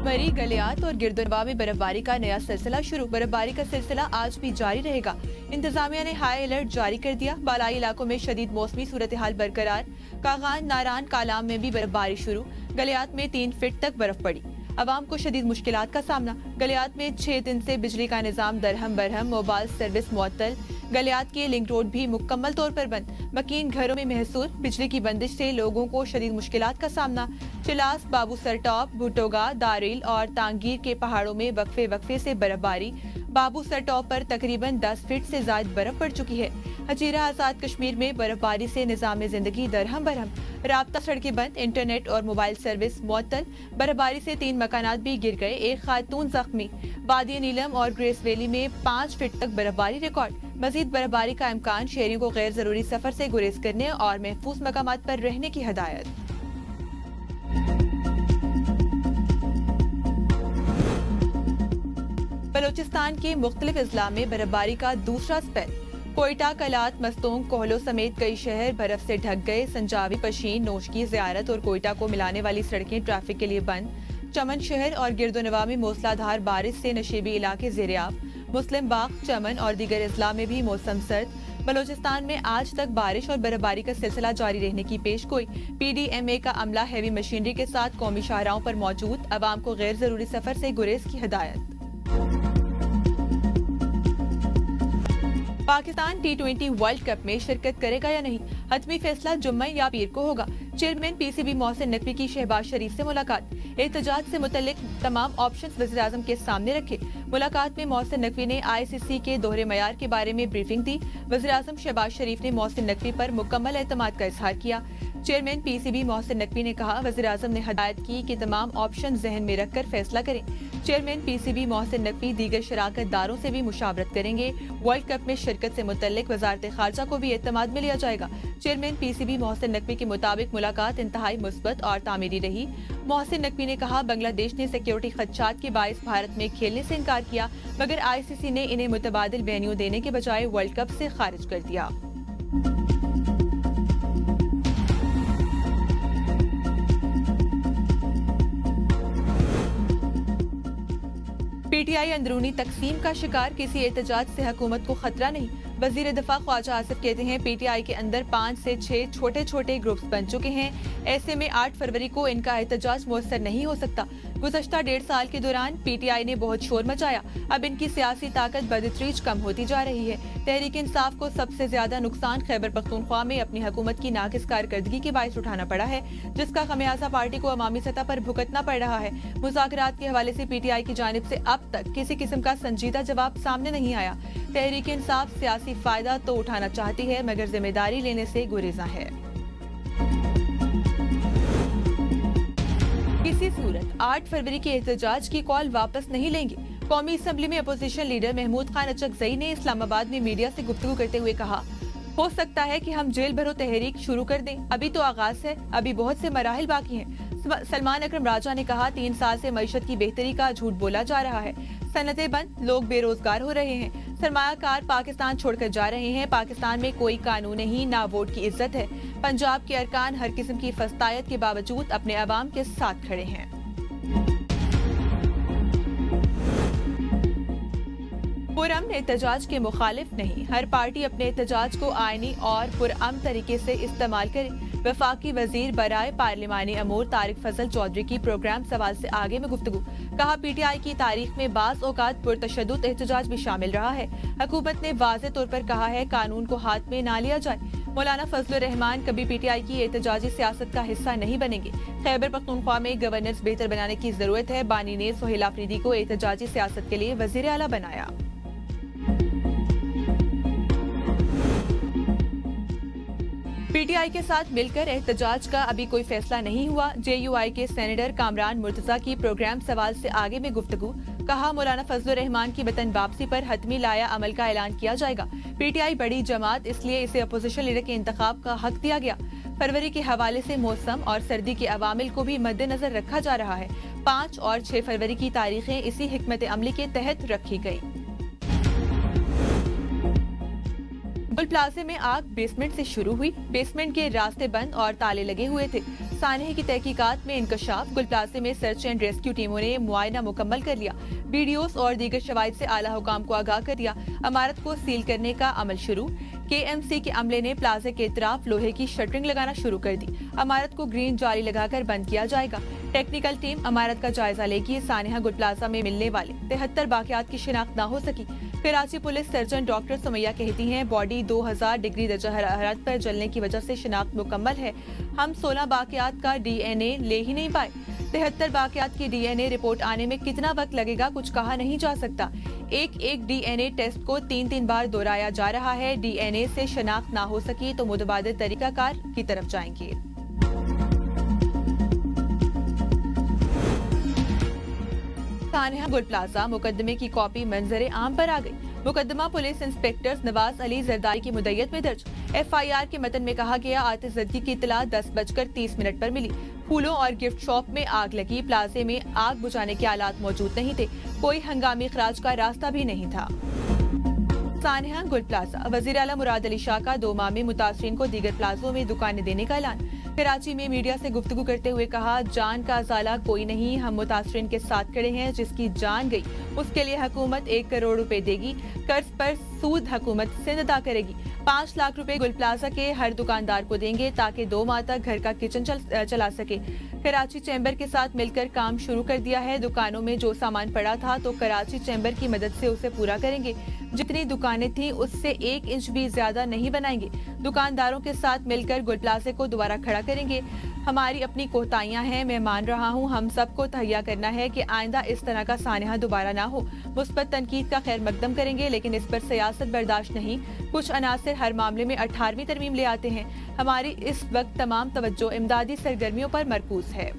मरी, गलियात और गिरदनवा में बर्फबारी का नया सिलसिला शुरू। बर्फबारी का सिलसिला आज भी जारी रहेगा। इंतजामिया ने हाई अलर्ट जारी कर दिया। बालाई इलाकों में शदीद मौसमी सूरत हाल बरकरार। कागान, नारान, कालाम में भी बर्फबारी शुरू। गलियात में 3 फीट तक बर्फ पड़ी। अवाम को शदीद मुश्किलात का सामना। गलियात में 6 दिन से बिजली का निजाम दरहम बरहम, मोबाइल सर्विस मुअत्तल। गलियात के लिंक रोड भी मुकम्मल तौर पर बंद। मकीन घरों में महसूर। बिजली की बंदिश से लोगों को शदीद मुश्किलात का सामना। चिलास, बाबू सरटॉप, भुटोगा, दारिल और तांगीर के पहाड़ों में वक्फे वक्फे से बर्फबारी। बाबू सरटॉप पर तकरीबन 10 फीट से ज्यादा बर्फ पड़ चुकी है। हजीरा आजाद कश्मीर में बर्फबारी से निजाम जिंदगी दरहम बरहम। राब्ता सड़कें बंद, इंटरनेट और मोबाइल सर्विस मुअत्तल। बर्फबारी से 3 मकानात भी गिर गए, एक खातून जख्मी। वादी नीलम और ग्रेस वैली में 5 फीट तक बर्फबारी रिकॉर्ड। मजीद बर्फबारी का इम्कान, शहरियों को गैर जरूरी सफर से गुरेज करने और महफूज मकामात पर रहने की हिदायत। बलोचिस्तान के मुख्तलिफ अजला में बर्फबारी का दूसरा स्पेल। कोयटा, कलात, मस्तोंग, कोहलो समेत कई शहर बर्फ से ढक गए। संजावी, पशीन, नोशकी, ज़ियारत और कोयटा को मिलाने वाली सड़कें ट्रैफिक के लिए बंद। चमन शहर और गिरदोनवा में मूसलाधार बारिश से नशीबी इलाके ज़ेरियाब। मुस्लिम बाग, चमन और दीगर अजला में भी मौसम सर्द। बलोचिस्तान में आज तक बारिश और बर्फबारी का सिलसिला जारी रहने की पेशगोई। PDMA का अमला हैवी मशीनरी के साथ कौमी शाहराहों पर मौजूद। अवाम को गैर जरूरी सफर से गुरेज की हिदायत। पाकिस्तान T20 वर्ल्ड कप में शिरकत करेगा या नहीं, हतमी फैसला जुम्मा या पीर को होगा। चेयरमैन PCB मोहसिन नकवी की शहबाज शरीफ से मुलाकात। एहतजाज से मुतल्लिक तमाम ऑप्शंस वज़ीर आज़म के सामने रखे। मुलाकात में मोहसिन नकवी ने ICC के दोहरे मयार के बारे में ब्रीफिंग दी। वज़ीर आज़म शहबाज शरीफ ने मोहसिन नकवी पर मुकम्मल एतमाद का इजहार किया। चेयरमैन PCB मोहसिन नकवी ने कहा, वज़ीर आज़म ने हदायत की कि तमाम ऑप्शन जहन में रखकर फैसला करें। चेयरमैन PCB मोहसिन नकवी दीगर शराकत दारों से भी मुशावरत करेंगे। वर्ल्ड कप में शिरकत से मुतल्लिक वज़ारत खारजा को भी एतमाद में लिया जाएगा। चेयरमैन PCB मोहसिन नकवी के मुताबिक मुलाकात इंतहाई मुस्बत और तामीरी रही। मोहसिन नकवी ने कहा, बांग्लादेश ने सिक्योरिटी खदशात के बायस भारत में खेलने से इनकार किया, मगर ICC ने इन्हें मुतबादिल वेन्यू देने के बजाय वर्ल्ड कप से खारिज कर दिया। PTI अंदरूनी तकसीम का शिकार, किसी एहतजाज से हुकूमत को खतरा नहीं। वजीर दफा ख्वाजा आसिफ कहते हैं, PTI के अंदर 5 से 6 छोटे छोटे ग्रुप्स बन चुके हैं। ऐसे में 8 फरवरी को इनका एहतजाज मुयस्सर नहीं हो सकता। गुज़श्ता 1.5 साल के दौरान PTI ने बहुत शोर मचाया। अब इनकी सियासी ताकत बदतरीज कम होती जा रही है। तहरीक इंसाफ को सबसे ज्यादा नुकसान खैबर पख्तूनख्वा में अपनी हुकूमत की नाकिस कारकर्दगी के बायस उठाना पड़ा है, जिसका खमियाजा पार्टी को अवामी सतह पर भुगतना पड़ रहा है। मुज़ाकरात के हवाले से PTI की जानिब से अब तक किसी किस्म का संजीदा जवाब सामने नहीं आया। तहरीक इंसाफ सियासी फायदा तो उठाना चाहती है, मगर जिम्मेदारी लेने से गुरेजा है। किसी सूरत 8 फरवरी के एहतजाज की कॉल वापस नहीं लेंगे। कौमी असम्बली में अपोजिशन लीडर महमूद खान अचकजई ने इस्लामाबाद में मीडिया से गुफ्तगू करते हुए कहा, हो सकता है कि हम जेल भरो तहरीक शुरू कर दें। अभी तो आगाज है, अभी बहुत से मराहिल बाकी हैं। सलमान अकरम राजा ने कहा, 3 साल से मईशत की बेहतरी का झूठ बोला जा रहा है। सनतें बंद, लोग बेरोजगार हो रहे हैं, सरमायाकार पाकिस्तान छोड़कर जा रहे हैं। पाकिस्तान में कोई कानून नहीं, ना वोट की इज्जत है। पंजाब के अरकान हर किस्म की फस्तायत के बावजूद अपने अवाम के साथ खड़े हैं। पुरअमन एहतजाज के मुखालिफ नहीं, हर पार्टी अपने एहतजाज को आईनी और पुरअमन तरीके से इस्तेमाल करे। वफाकी वजीर बराए पार्लिमानी अमूर तारिक फजल चौधरी की प्रोग्राम सवाल से आगे में गुफ्तगू। कहा, PTI की तारीख में बाज़ औकात पुरतशद्दुद एहतजाज भी शामिल रहा है। हुकूमत ने वाज़े तौर पर कहा है, कानून को हाथ में ना लिया जाए। मौलाना फजलुर रहमान कभी PTI की एहतजाजी सियासत का हिस्सा नहीं बनेंगे। खैबर पख्तूनख्वा में गवर्नेंस बेहतर बनाने की जरूरत है। बानी ने सोहेल आफरीदी को एहतजाजी सियासत के लिए वजीर आला बनाया। PTI के साथ मिलकर एहतजाज का अभी कोई फैसला नहीं हुआ। JUI के सेनेटर कामरान मुर्तजा की प्रोग्राम सवाल से आगे में गुफ्तगू। कहा, मौलाना फजलुर रहमान की वतन वापसी पर हतमी लाया अमल का ऐलान किया जाएगा। PTI बड़ी जमात, इसलिए इसे अपोजिशन लीडर के इंतखाब का हक दिया गया। फरवरी के हवाले से मौसम और सर्दी के अवामिल को भी मद्देनजर रखा जा रहा है। 5 और 6 फरवरी की तारीखें इसी हिकमत अमली के तहत रखी गई। बुल प्लाजा में आग बेसमेंट से शुरू हुई। बेसमेंट के रास्ते बंद और ताले लगे हुए थे। सानहे की तहकीकात में इंकशाफ। गुल प्लाजे में सर्च एंड रेस्क्यू टीमों ने मुआयना मुकम्मल कर लिया। वीडियोस और दीगर शवाहिद से आला हुकाम को आगाह कर दिया। इमारत को सील करने का अमल शुरू। KMC के अमले ने प्लाजे के इतराफ लोहे की शटरिंग लगाना शुरू कर दी। इमारत को ग्रीन जाली लगाकर बंद किया जाएगा। टेक्निकल टीम इमारत का जायजा लेगी। सानहा गुल प्लाजा में मिलने वाले 73 वाकयात की शिनाख्त न हो सकी। Karachi police surgeon doctor Sumaiya कहती हैं, बॉडी 2000 डिग्री दर्जा हरारत पर जलने की वजह से शिनाख्त मुकम्मल है। हम 16 वाकयात का DNA ले ही नहीं पाए। 73 वाकयात की DNA रिपोर्ट आने में कितना वक्त लगेगा कुछ कहा नहीं जा सकता। एक DNA टेस्ट को 3 बार दोहराया जा रहा है। DNA से शिनाख्त ना हो सकी तो मुतबादिल तरीकाकार की तरफ जाएंगे। सानहा गुल प्लाजा मुकदमे की कॉपी मंजरे आम पर आ गई। मुकदमा पुलिस इंस्पेक्टर नवाज अली जरदारी की मुद्दत में दर्ज। FIR के मतन में कहा गया, आतिशबाजी की इत्तला 10:30 पर मिली। फूलों और गिफ्ट शॉप में आग लगी। प्लाजे में आग बुझाने के आलात मौजूद नहीं थे। कोई हंगामी इखराज का रास्ता भी नहीं था। सानहा गुल प्लाजा। वजीर आला मुराद अली शाह का 2 माह में मुतासरीन को दीगर प्लाजों में दुकानें देने का ऐलान। कराची में मीडिया से गुफ्तगू करते हुए कहा, जान का अजाला कोई नहीं, हम मुतासरीन के साथ खड़े हैं। जिसकी जान गई उसके लिए हुकूमत 1 करोड़ रुपए देगी। कर्ज पर सूद हुकूमत सिंध अदा करेगी। 5 लाख रुपए गुल प्लाजा के हर दुकानदार को देंगे ताकि 2 माह तक घर का किचन चला सके। कराची चैम्बर के साथ मिलकर काम शुरू कर दिया है। दुकानों में जो सामान पड़ा था तो कराची चैम्बर की मदद से उसे पूरा करेंगे। जितनी दुकानें थी उससे 1 इंच भी ज्यादा नहीं बनाएंगे। दुकानदारों के साथ मिलकर गुल प्लाजे को दोबारा खड़ा करेंगे। हमारी अपनी कोताहियां हैं, मैं मान रहा हूं। हम सबको तहैया करना है कि आइंदा इस तरह का सानहा दोबारा ना हो। मुस्बत तनकीद का खैर मकदम करेंगे, लेकिन इस पर सियासत बर्दाश्त नहीं। कुछ अनासर हर मामले में 18वीं तरमीम ले आते हैं। हमारी इस वक्त तमाम तवज्जो इमदादी सरगर्मियों पर मरकूज है।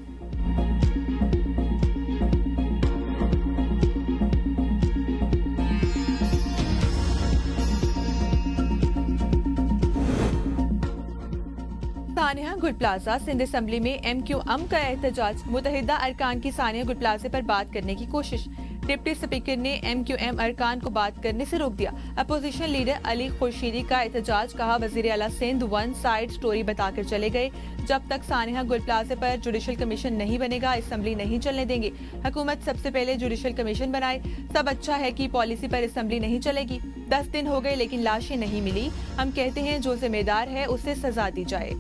सानहा गुल प्लाजा। सिंध असेंबली में MQM का एहतजाज। मुतहिदा अरकान की सानहा गुल प्लाजे पर बात करने की कोशिश। डिप्टी स्पीकर ने MQM अरकान को बात करने से रोक दिया। अपोजिशन लीडर अली खुर्शीदी का एहतजाज। कहा, वजीर आला सिंध वन साइड स्टोरी बताकर चले गए। जब तक सानहा गुल प्लाजे पर जुडिशल कमीशन नहीं बनेगा असेंबली नहीं चलने देंगे। हुकूमत सबसे पहले जुडिशल कमीशन बनाए। सब अच्छा है कि पॉलिसी पर असेंबली नहीं चलेगी। 10 दिन हो गए लेकिन लाशें नहीं मिली। हम कहते हैं जो जिम्मेदार है उसे सजा दी जाए।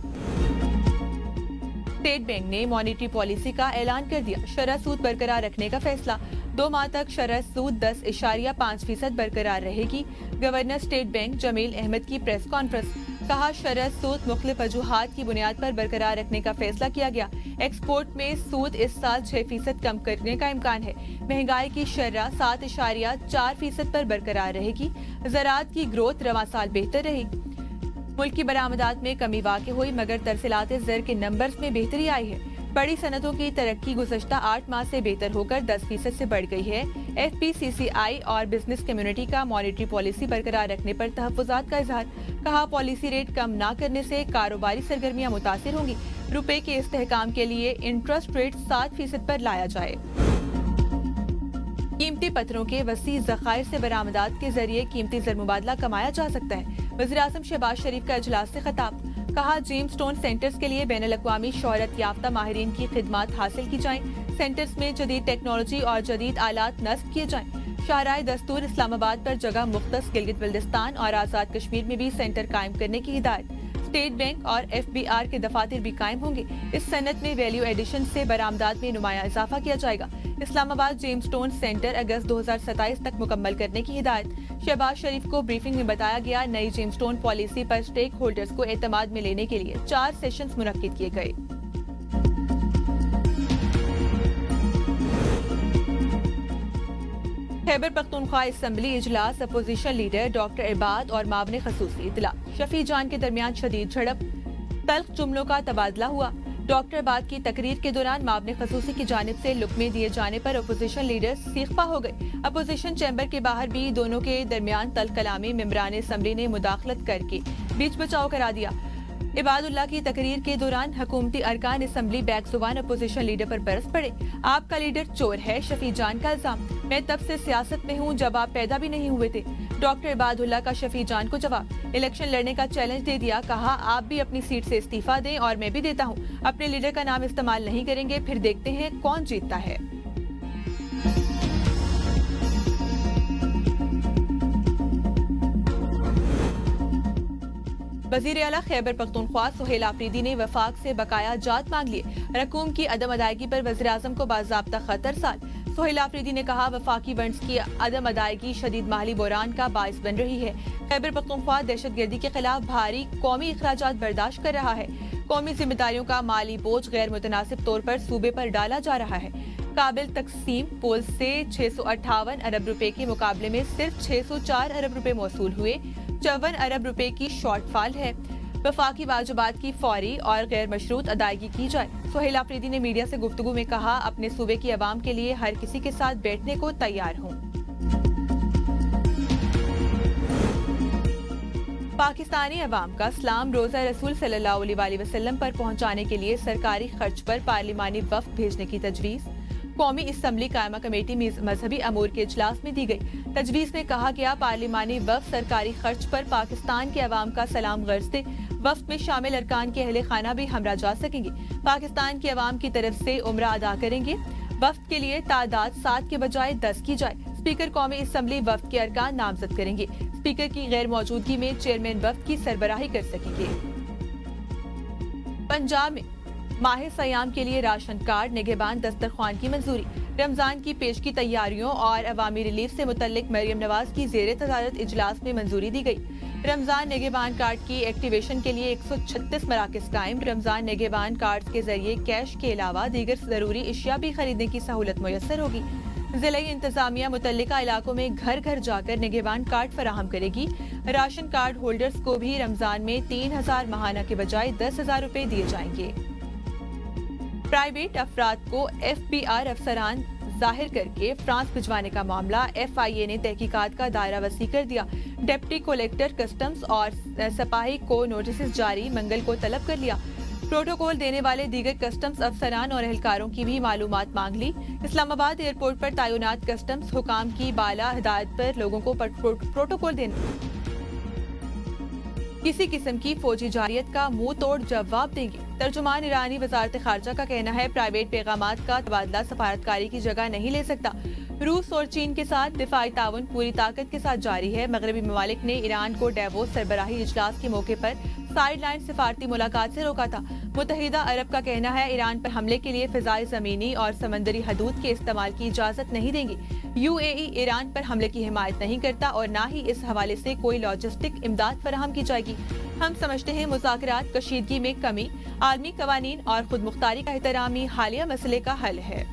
स्टेट बैंक ने मॉनेटरी पॉलिसी का ऐलान कर दिया। शरह सूद बरकरार रखने का फैसला। 2 माह तक शरह सूद 10.5% बरकरार रहेगी। Governor state bank Jameel Ahmed की प्रेस कॉन्फ्रेंस। कहा, शरह सूद मुख्तलिफ वजूहात की बुनियाद पर बरकरार रखने का फैसला किया गया। एक्सपोर्ट में सूद इस साल 6% कम करने का इम्कान है। महंगाई की शरह 7.4% पर बरकरार रहेगी। ज़राअत की ग्रोथ रवां साल बेहतर रही। मुल्क की बरामदात में कमी वाक़ई हुई मगर तरसीलात ज़र के नंबर्स में बेहतरी आई है। बड़ी सनतों की तरक्की गुज़श्ता 8 माह से बेहतर होकर 10% से बढ़ गई है। FPCCI और बिजनेस कम्युनिटी का मॉनेटरी पॉलिसी बरकरार रखने पर तहफ़्फ़ुज़ात का इजहार। कहा, पॉलिसी रेट कम ना करने से कारोबारी सरगर्मियाँ मुतासिर होंगी। रुपए के इस्तेहकाम के लिए इंटरेस्ट रेट 7% पर लाया जाए। कीमती पत्थरों के वसी ज़खायर से बरामदात के जरिए कीमती ज़र मुबादला कमाया जा सकता है। वज़ीर आज़म शहबाज शरीफ का इजलास से खिताब। कहा, जेमस्टोन सेंटर्स के लिए बैनुल-अक़वामी शोहरत याफ्ता माहिरीन की खिदमात हासिल की जाएं। सेंटर्स में जदीद टेक्नोलॉजी और जदीद आलात नस्ब किए जाएं। शाहराह दस्तूर इस्लामाबाद पर जगह मुख्तस गिलगित बल्दिस्तान और आज़ाद कश्मीर में भी सेंटर कायम करने की हिदायत। स्टेट बैंक और FBR के दफातर भी कायम होंगे। इस सनत में वैल्यू एडिशन से बरामदात में नुमाया इजाफा किया जाएगा। इस्लामाबाद जेमस्टोन सेंटर अगस्त 2027 तक मुकम्मल करने की हिदायत। शहबाज शरीफ को ब्रीफिंग में बताया गया, नई जेमस्टोन पॉलिसी पर स्टेक होल्डर्स को एतमाद में लेने के लिए 4 सेशंस मुनक्किद किए गए। खैबर पख्तूनख्वा असेंबली इजलास। अपोजिशन लीडर डॉक्टर इबाद और मावने खसूसी इतला। शफी जान के दरमियान शदीद झड़प। तल्ख जुमलों का तबादला हुआ। डॉक्टर बाद की तकरीर के दौरान मावने खसूसी की जानिब से लुकमे दिए जाने पर अपोजिशन लीडर सीखपा हो गए। अपोजिशन चैम्बर के बाहर भी दोनों के दरमियान तल्ख कलामी मेंबरान असेंबली ने मुदाखलत करके बीच बचाव करा दिया। इबादुल्लाह की तकरीर के दौरान हुकूमती अरकान असेंबली बैकजुबान अपोजिशन लीडर पर बरस पड़े। आपका लीडर चोर है, शफी जान का इल्जाम। मैं तब से सियासत में हूँ जब आप पैदा भी नहीं हुए थे। डॉक्टर इबादुल्ला का शफी जान को जवाब, इलेक्शन लड़ने का चैलेंज दे दिया, कहा आप भी अपनी सीट से इस्तीफा दें और मैं भी देता हूं। अपने लीडर का नाम इस्तेमाल नहीं करेंगे, फिर देखते हैं कौन जीतता है। वजीर आला खैबर पख्तूनख्वा सुहेल आफरीदी ने वफाक से बकाया जात मांग लिए। रकूम की अदम अदायगी पर वज़ीर आज़म को बाज़ाब्ता खतर साल। सुहेल आफरीदी ने कहा वफाकी फंड्स की अदम अदायगी शदीद माली बोरान का बाइस बन रही है। खैबर पख्तूनख्वा दहशतगर्दी के खिलाफ भारी कौमी अखराजात बर्दाश्त कर रहा है। कौमी जिम्मेदारियों का माली बोझ गैर मुतनासिब तौर पर सूबे पर डाला जा रहा है। काबिल तकसीम पुल से 658 अरब रुपए के मुकाबले में सिर्फ 604 अरब रुपए मौसूल हुए। 54 अरब रुपए की शॉर्टफॉल है। वफाकी वाजिबात की फौरी और गैर मशरूत अदायगी की जाए। सुहेल आफरीदी ने मीडिया से गुफ्तगू में कहा अपने सूबे की आवाम के लिए हर किसी के साथ बैठने को तैयार हूँ। पाकिस्तानी अवाम का इस्लाम रोजा रसूल सल्लल्लाहु अलैहि वसल्लम पर पहुंचाने के लिए सरकारी खर्च पर पार्लिमानी वफ्द भेजने की तजवीज़। कौमी असम्बली कायमा कमेटी में मजहबी अमूर के इजलास में दी गई। तजवीज़ में कहा गया पार्लिमानी वफ्द सरकारी खर्च पर पाकिस्तान के अवाम का सलाम गर्ज दे। वफ्द में शामिल अरकान के अहले खाना भी हमरा जा सकेंगे। पाकिस्तान की अवाम की तरफ से उम्रा अदा करेंगे। वफ्द के लिए तादाद 7 के बजाय 10 की जाए। स्पीकर कौमी असम्बली वफ्द के अरकान नामजद करेंगे। स्पीकर की गैर मौजूदगी में चेयरमैन वफ्द की सरबराही कर सकेंगे। पंजाब में माह सयाम के लिए राशन कार्ड निगहबान दस्तरख्वान की मंजूरी। रमजान की पेश की तैयारियों और अवामी रिलीफ से मुतल्लिक मरियम नवाज की जेर तदारत इजलास में मंजूरी दी गई। रमजान निगहबान कार्ड की एक्टिवेशन के लिए 136 मराकज कायम। रमजान निगहबान कार्ड के जरिए कैश के अलावा दीगर जरूरी अशिया भी खरीदने की सहूलत मुयस्सर होगी। जिला इंतजामिया मुतल्लिका इलाकों में घर घर जाकर निगहबान कार्ड फराहम करेगी। राशन कार्ड होल्डर्स को भी रमजान में 3000 माहाना के बजाय 10,000 रुपए दिए जाएंगे। प्राइवेट अफराद को FBR अफसरान जाहिर करके फ्रांस भिजवाने का मामला FIA ने तहकीकात का दायरा वसी कर दिया। डिप्टी कलेक्टर कस्टम्स और सपाही को नोटिस जारी मंगल को तलब कर लिया। प्रोटोकॉल देने वाले दीगर कस्टम्स अफसरान और एहलकारों की भी मालूमात मांग ली। इस्लामाबाद एयरपोर्ट पर तैनात कस्टम्स हुकाम की बाला हिदायत पर लोगों को प्रोटोकॉल देने किसी किस्म की फौजी जारियत का मुंह तोड़ जवाब देंगे। तर्जुमान ईरानी वजारत खारजा का कहना है प्राइवेट पैगामात का तबादला सफारतकारी की जगह नहीं ले सकता। रूस और चीन के साथ दिफाई ताउन पूरी ताकत के साथ जारी है। मगरबी ममालिक ने ईरान को डेवोस सरबराही इजलास के मौके पर साइडलाइन सिफारती मुलाकात से रोका था। मुत्तहिदा अरब का कहना है ईरान पर हमले के लिए फिजाई, जमीनी और समंदरी हदूद के इस्तेमाल की इजाजत नहीं देंगी। UAE ईरान पर हमले की हिमायत नहीं करता और न ही इस हवाले से कोई लॉजिस्टिक इमदाद फराहम की जाएगी। हम समझते हैं मुज़ाकरात, कशीदगी में कमी, आलमी कवानीन और खुद मुख्तारी का एहतराम ही हालिया मसले का हल है।